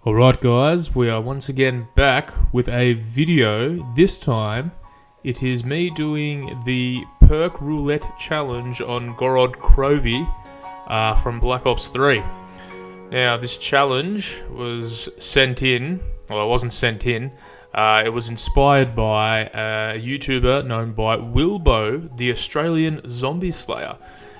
Alright guys, we are once again back with a video. This time, it is me doing the Perk Roulette challenge on Gorod Krovi from Black Ops 3. Now, this challenge was sent in, well, it wasn't sent in, it was inspired by a YouTuber known by Wilbo, the Australian zombie slayer.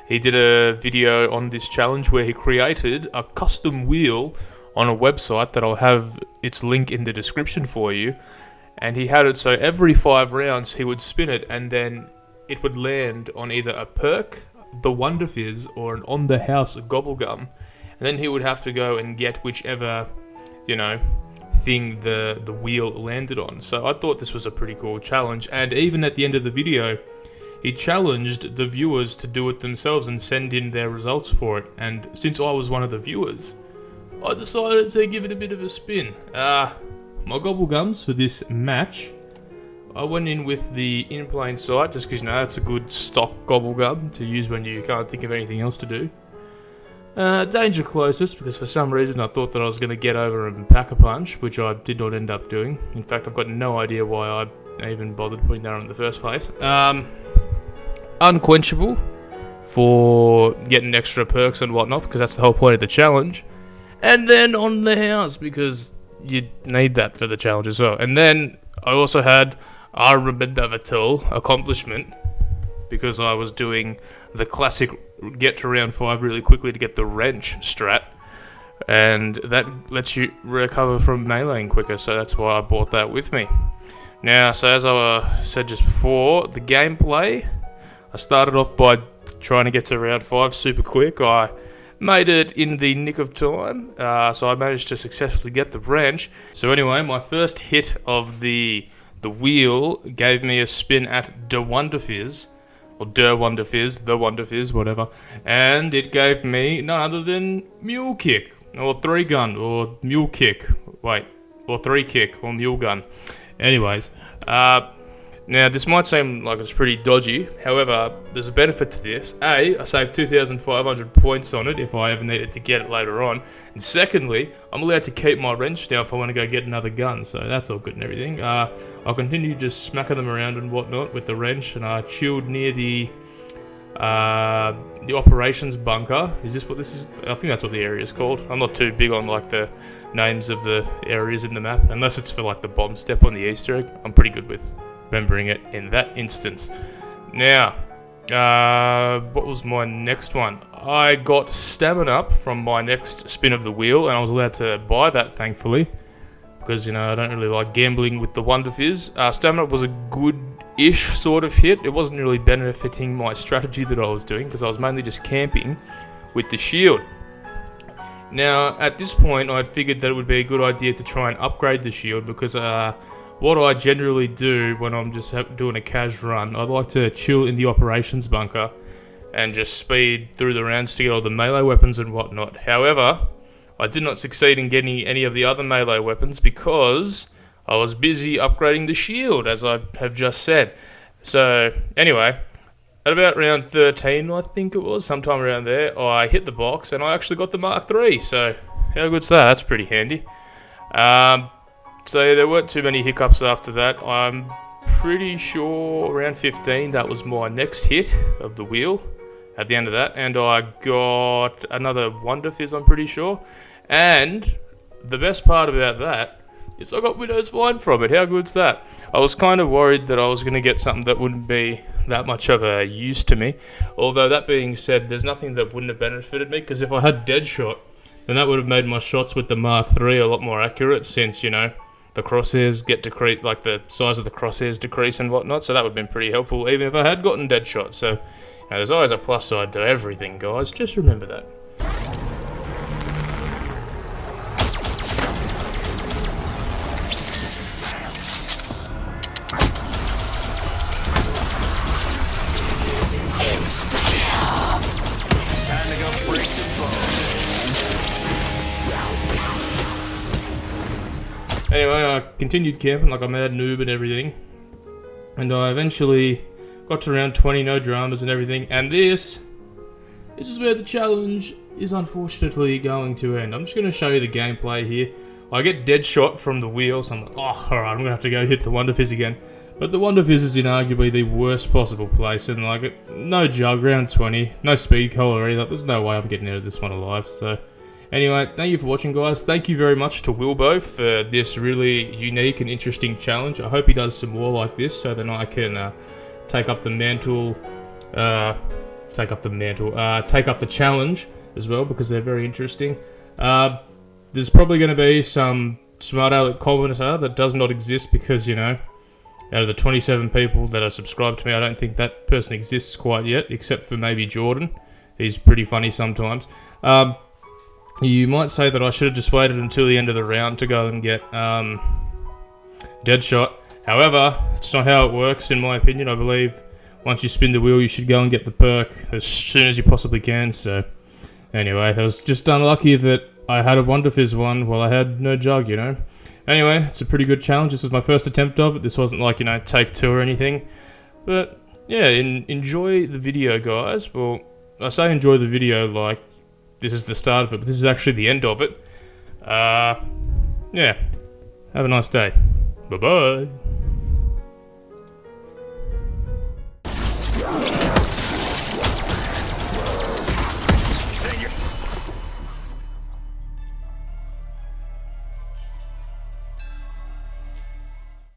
He did a video on this challenge where he created a custom wheel on a website that I'll have its link in the description for you, and he had it so every 5 rounds he would spin it and then it would land on either a perk, the Wonder Fizz, or an on the house gobble gum, and then he would have to go and get whichever, thing the wheel landed on. So I thought this was a pretty cool challenge, and even at the end of the video he challenged the viewers to do it themselves and send in their results for it, and since I was one of the viewers, I decided to give it a bit of a spin. My gobble gums for this match, I went in with the in plain sight just because it's a good stock gobble gum to use when you can't think of anything else to do. Danger closest, because for some reason I thought that I was going to get over and pack a punch, which I did not end up doing. In fact, I've got no idea why I even bothered putting that on in the first place. Unquenchable for getting extra perks and whatnot, because that's the whole point of the challenge. And then on the house, because you need that for the challenge as well. And then I also had a Rebate accomplishment, because I was doing the classic get to round 5 really quickly to get the wrench strat, and that lets you recover from meleeing quicker, so that's why I brought that with me. Now, so as I said just before, the gameplay, I started off by trying to get to round 5 super quick. I made it in the nick of time, so I managed to successfully get the wrench. So anyway, my first hit of the wheel gave me a spin at the Wonder Fizz, or the Wonder Fizz, whatever, and it gave me none other than Mule Kick, or 3 gun, or Mule Kick, or 3 kick, or Mule Gun. Anyways, now, this might seem like it's pretty dodgy, however, there's a benefit to this. A, I saved 2,500 points on it if I ever needed to get it later on. And secondly, I'm allowed to keep my wrench now if I want to go get another gun, so that's all good and everything. I'll continue just smacking them around and whatnot with the wrench, and I chilled near the operations bunker. Is this what this is? I think that's what the area is called. I'm not too big on the names of the areas in the map, unless it's for the bomb step on the Easter egg. I'm pretty good with remembering it in that instance. Now, what was my next one? I got stamina up from my next spin of the wheel, and I was allowed to buy that, thankfully, because I don't really like gambling with the Wonder Fizz. Stamina was a good-ish sort of hit. It wasn't really benefiting my strategy that I was doing, because I was mainly just camping with the shield. Now, at this point, I had figured that it would be a good idea to try and upgrade the shield, because what I generally do when I'm just doing a cash run, I like to chill in the operations bunker and just speed through the rounds to get all the melee weapons and whatnot. However, I did not succeed in getting any of the other melee weapons because I was busy upgrading the shield, as I have just said. So, anyway, at about round 13, I think it was, sometime around there, I hit the box and I actually got the Mark III. So, how good's that? That's pretty handy. So there weren't too many hiccups after that. I'm pretty sure around 15 that was my next hit of the wheel at the end of that, and I got another Wonder Fizz, I'm pretty sure. And the best part about that is I got Widow's Wine from it. How good's that? I was kind of worried that I was going to get something that wouldn't be that much of a use to me. Although that being said, there's nothing that wouldn't have benefited me, because if I had Deadshot, then that would have made my shots with the Mark III a lot more accurate, since, the crosshairs get decreased, the size of the crosshairs decrease and whatnot, so that would have been pretty helpful even if I had gotten Deadshot. So, there's always a plus side to everything, guys, just remember that. Anyway, I continued camping like a mad noob and everything, and I eventually got to round 20, no dramas and everything, and this is where the challenge is unfortunately going to end. I'm just going to show you the gameplay here. I get dead shot from the wheel, so I'm like, oh, alright, I'm gonna have to go hit the Wonder Fizz again. But the Wonder Fizz is in arguably the worst possible place, and like, no jug, round 20, no speed cola either. There's no way I'm getting out of this one alive, so... Anyway, thank you for watching, guys. Thank you very much to Wilbo for this really unique and interesting challenge. I hope he does some more like this, so then I can take up the mantle, take up the challenge as well, because they're very interesting. There's probably going to be some smart aleck commenter that does not exist because, you know, out of the 27 people that are subscribed to me, I don't think that person exists quite yet, except for maybe Jordan. He's pretty funny sometimes. You might say that I should have just waited until the end of the round to go and get Deadshot. However, it's not how it works, in my opinion. I believe once you spin the wheel, you should go and get the perk as soon as you possibly can. So, anyway, I was just unlucky that I had a Wonder Fizz one while I had no jug, you know. Anyway, it's a pretty good challenge. This was my first attempt of it. This wasn't like, you know, take 2 or anything. But, yeah, enjoy the video, guys. Well, I say enjoy the video like this is the start of it, but this is actually the end of it. Yeah. Have a nice day. Bye-bye.